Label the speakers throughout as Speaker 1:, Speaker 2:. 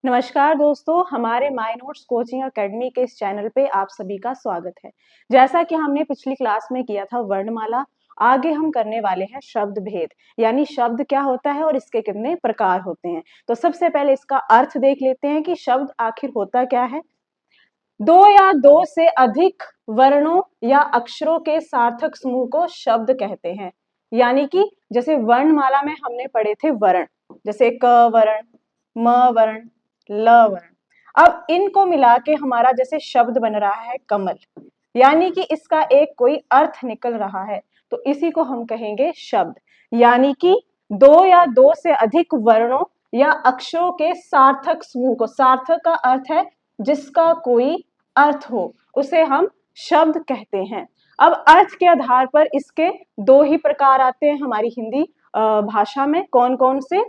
Speaker 1: नमस्कार दोस्तों, हमारे माय नोट्स कोचिंग एकेडमी के इस चैनल पे आप सभी का स्वागत है। जैसा कि हमने पिछली क्लास में किया था वर्णमाला, आगे हम करने वाले हैं शब्द भेद, यानी शब्द क्या होता है और इसके कितने प्रकार होते हैं। तो सबसे पहले इसका अर्थ देख लेते हैं कि शब्द आखिर होता क्या है। दो या दो से अधिक वर्णों या अक्षरों के सार्थक समूह को शब्द कहते हैं। यानी कि जैसे वर्णमाला में हमने पढ़े थे वर्ण, जैसे क वर्ण, म वर्ण, ल वर्ण। अब इनको मिला के हमारा जैसे शब्द बन रहा है कमल, यानी कि इसका एक कोई अर्थ निकल रहा है, तो इसी को हम कहेंगे शब्द। यानी कि दो या दो से अधिक वर्णों या अक्षरों के सार्थक समूह को, सार्थक का अर्थ है जिसका कोई अर्थ हो, उसे हम शब्द कहते हैं। अब अर्थ के आधार पर इसके दो ही प्रकार आते हैं हमारी हिंदी भाषा में। कौन कौन से?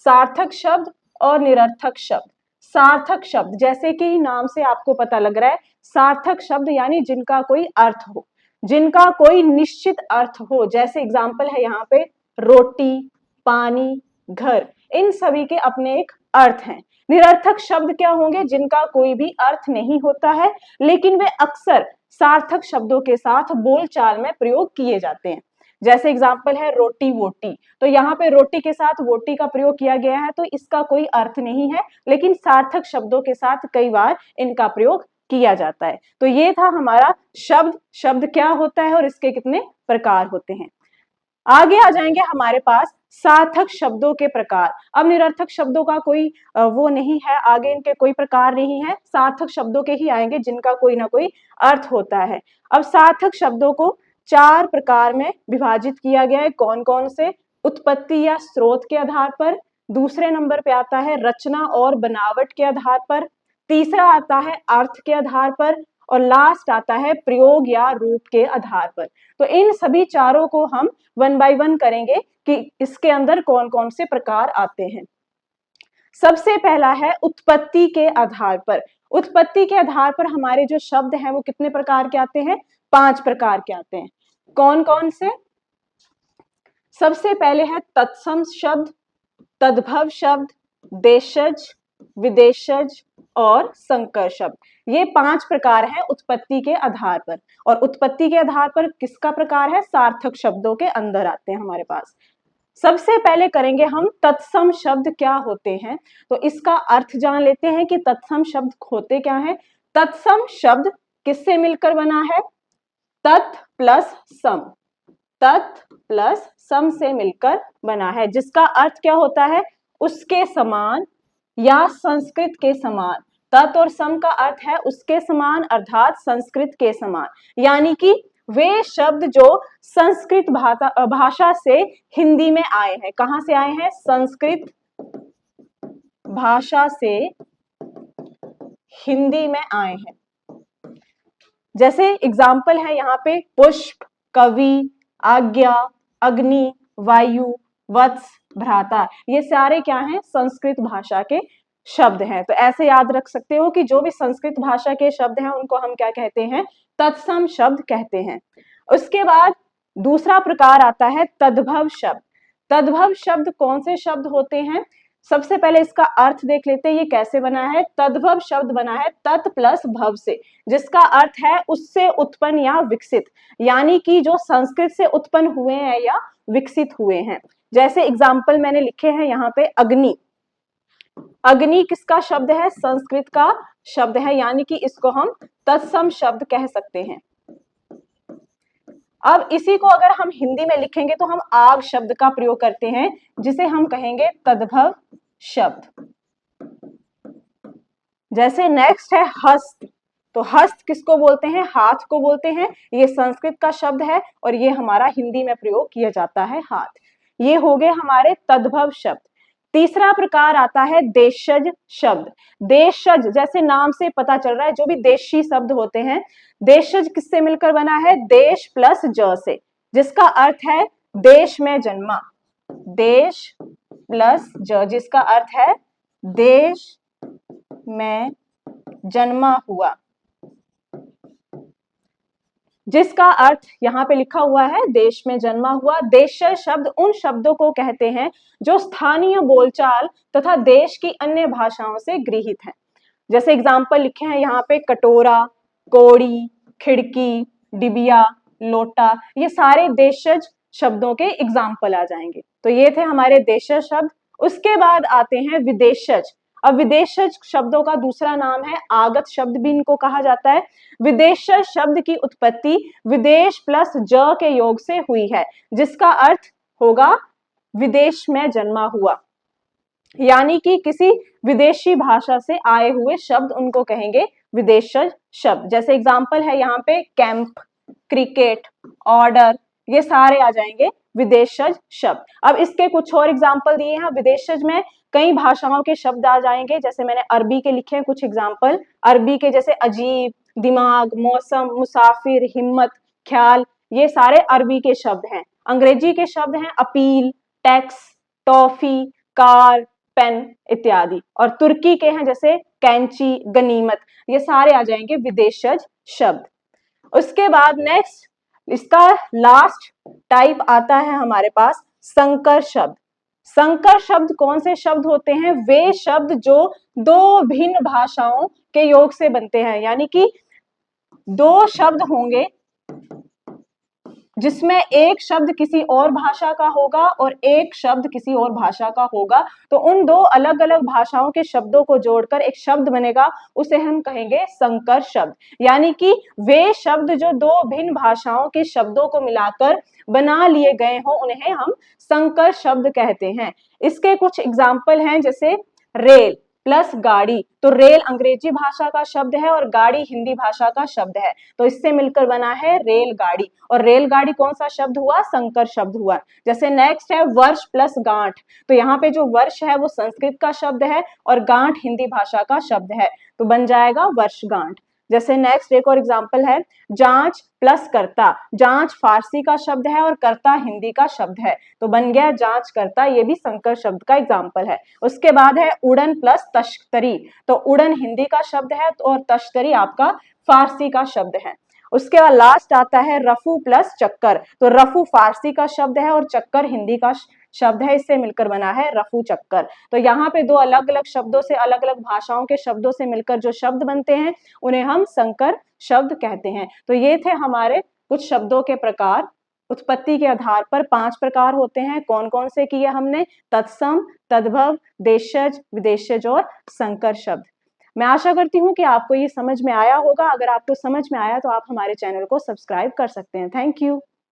Speaker 1: सार्थक शब्द और निरर्थक शब्द। सार्थक शब्द जैसे कि नाम से आपको पता लग रहा है, सार्थक शब्द यानी जिनका कोई अर्थ हो, जिनका कोई निश्चित अर्थ हो। जैसे एग्जाम्पल है यहाँ पे रोटी, पानी, घर, इन सभी के अपने एक अर्थ हैं। निरर्थक शब्द क्या होंगे? जिनका कोई भी अर्थ नहीं होता है, लेकिन वे अक्सर सार्थक शब्दों के साथ बोलचाल में प्रयोग किए जाते हैं। जैसे एग्जाम्पल है रोटी वोटी, तो यहाँ पे रोटी के साथ वोटी का प्रयोग किया गया है, तो इसका कोई अर्थ नहीं है, लेकिन सार्थक शब्दों के साथ कई बार इनका प्रयोग किया जाता है। तो ये था हमारा शब्द। शब्द क्या होता है और इसके कितने प्रकार होते हैं। आगे आ जाएंगे हमारे पास सार्थक शब्दों के प्रकार। अब निरर्थक शब्दों का कोई वो नहीं है, आगे इनके कोई प्रकार नहीं है, सार्थक शब्दों के ही आएंगे जिनका कोई ना कोई अर्थ होता है। अब सार्थक शब्दों को चार प्रकार में विभाजित किया गया है। कौन कौन से? उत्पत्ति या स्रोत के आधार पर, दूसरे नंबर पे आता है रचना और बनावट के आधार पर, तीसरा आता है अर्थ के आधार पर, और लास्ट आता है प्रयोग या रूप के आधार पर। तो इन सभी चारों को हम वन बाय वन करेंगे कि इसके अंदर कौन कौन से प्रकार आते हैं। सबसे पहला है उत्पत्ति के आधार पर। उत्पत्ति के आधार पर हमारे जो शब्द हैं वो कितने प्रकार के आते हैं? 5 प्रकार के आते हैं। कौन कौन से? सबसे पहले है तत्सम शब्द, तद्भव शब्द, देशज, विदेशज और संकर शब्द। ये 5 प्रकार हैं उत्पत्ति के आधार पर। और उत्पत्ति के आधार पर किसका प्रकार है? सार्थक शब्दों के अंदर आते हैं हमारे पास। सबसे पहले करेंगे हम तत्सम शब्द क्या होते हैं, तो इसका अर्थ जान लेते हैं कि तत्सम शब्द होते क्या हैं। तत्सम शब्द किससे मिलकर बना है? तत् प्लस सम, तत् प्लस सम से मिलकर बना है, जिसका अर्थ क्या होता है? उसके समान या संस्कृत के समान। तत् और सम का अर्थ है उसके समान अर्थात संस्कृत के समान, यानी कि वे शब्द जो संस्कृत भाषा से हिंदी में आए हैं। कहां से आए हैं? संस्कृत भाषा से हिंदी में आए हैं। जैसे एग्जाम्पल है यहाँ पे पुष्प, कवि, आज्ञा, अग्नि, वायु, वत्स, भ्राता। ये सारे क्या हैं? संस्कृत भाषा के शब्द हैं। तो ऐसे याद रख सकते हो कि जो भी संस्कृत भाषा के शब्द हैं उनको हम क्या कहते हैं? तत्सम शब्द कहते हैं। उसके बाद दूसरा प्रकार आता है तद्भव शब्द। तद्भव शब्द कौन से शब्द होते हैं? सबसे पहले इसका अर्थ देख लेते हैं, ये कैसे बना है। तद्भव शब्द बना है तत् प्लस भव से, जिसका अर्थ है उससे उत्पन्न या विकसित, यानी कि जो संस्कृत से उत्पन्न हुए हैं या विकसित हुए हैं। जैसे एग्जाम्पल मैंने लिखे हैं यहाँ पे अग्नि। अग्नि किसका शब्द है? संस्कृत का शब्द है, यानी कि इसको हम तत्सम शब्द कह सकते हैं। अब इसी को अगर हम हिंदी में लिखेंगे तो हम आग शब्द का प्रयोग करते हैं, जिसे हम कहेंगे तद्भव शब्द। जैसे नेक्स्ट है हस्त। तो हस्त किसको बोलते हैं? हाथ को बोलते हैं। ये संस्कृत का शब्द है और ये हमारा हिंदी में प्रयोग किया जाता है हाथ। ये हो गए हमारे तद्भव शब्द। तीसरा प्रकार आता है देशज शब्द। देशज जैसे नाम से पता चल रहा है, जो भी देशी शब्द होते हैं, देशज किससे मिलकर बना है? देश प्लस ज से, जिसका अर्थ है देश में जन्मा। देश प्लस ज, जिसका अर्थ है देश में जन्मा हुआ। जिसका अर्थ यहाँ पे लिखा हुआ है देश में जन्मा हुआ। देशज शब्द उन शब्दों को कहते हैं जो स्थानीय बोलचाल तथा देश की अन्य भाषाओं से गृहीत हैं। जैसे एग्जाम्पल लिखे हैं यहाँ पे कटोरा, कौड़ी, खिड़की, डिबिया, लोटा, ये सारे देशज शब्दों के एग्जाम्पल आ जाएंगे। तो ये थे हमारे देशज शब्द। उसके बाद आते हैं विदेशज। अब विदेशज शब्दों का दूसरा नाम है आगत शब्द भी इनको कहा जाता है। विदेशज शब्द की उत्पत्ति विदेश प्लस ज के योग से हुई है, जिसका अर्थ होगा विदेश में जन्मा हुआ, यानी कि किसी विदेशी भाषा से आए हुए शब्द उनको कहेंगे विदेशज शब्द। जैसे एग्जाम्पल है यहाँ पे कैंप, क्रिकेट, ऑर्डर, ये सारे आ जाएंगे विदेशज शब्द। अब इसके कुछ और एग्जाम्पल दिए हैं। विदेशज में कई भाषाओं के शब्द आ जाएंगे, जैसे मैंने अरबी के लिखे हैं कुछ एग्जाम्पल। अरबी के जैसे अजीब, दिमाग, मौसम, मुसाफिर, हिम्मत, ख्याल, ये सारे अरबी के शब्द हैं। अंग्रेजी के शब्द हैं appeal, tax, toffee, car, pen इत्यादि। और तुर्की के हैं जैसे कैंची, गनीमत, ये सारे आ जाएंगे विदेशज शब्द। उसके बाद नेक्स्ट इसका लास्ट टाइप आता है हमारे पास संकर शब्द। संकर शब्द कौन से शब्द होते हैं? वे शब्द जो दो भिन्न भाषाओं के योग से बनते हैं, यानी कि दो शब्द होंगे जिसमें एक शब्द किसी और भाषा का होगा और एक शब्द किसी और भाषा का होगा। तो उन दो अलग अलग भाषाओं के शब्दों को जोड़कर एक शब्द बनेगा, उसे हम कहेंगे संकर शब्द। यानी कि वे शब्द जो दो भिन्न भाषाओं के शब्दों को मिलाकर बना लिए गए हों, उन्हें हम संकर शब्द कहते हैं। इसके कुछ एग्जाम्पल हैं, जैसे रेल प्लस गाड़ी। तो रेल अंग्रेजी भाषा का शब्द है और गाड़ी हिंदी भाषा का शब्द है, तो इससे मिलकर बना है रेलगाड़ी। और रेलगाड़ी कौन सा शब्द हुआ? संकर शब्द हुआ। जैसे नेक्स्ट है वर्ष प्लस गांठ। तो यहाँ पे जो वर्ष है वो संस्कृत का शब्द है और गांठ हिंदी भाषा का शब्द है, तो बन जाएगा वर्षगांठ। जैसे नेक्स्ट एक और एग्जाम्पल है जांच प्लस कर्ता। जांच फारसी का शब्द है और कर्ता हिंदी का शब्द है, तो बन गया जांच कर्ता, ये भी संकर शब्द का एग्जाम्पल है। उसके बाद है उड़न प्लस तश्तरी। तो उड़न हिंदी का शब्द है और तश्तरी आपका फारसी का शब्द है। उसके बाद लास्ट आता है रफू प्लस चक्कर। तो रफू फारसी का शब्द है और चक्कर हिंदी का शब्द है, इससे मिलकर बना है रफू चक्कर। तो यहाँ पे दो अलग अलग शब्दों से, अलग अलग भाषाओं के शब्दों से मिलकर जो शब्द बनते हैं उन्हें हम संकर शब्द कहते हैं। तो ये थे हमारे कुछ शब्दों के प्रकार। उत्पत्ति के आधार पर 5 प्रकार होते हैं। कौन कौन से किए हमने? तत्सम, तद्भव, देशज, विदेशज और संकर शब्द। मैं आशा करती हूँ कि आपको ये समझ में आया होगा। अगर आपको समझ में आया तो आप हमारे चैनल को सब्सक्राइब कर सकते हैं। Thank you.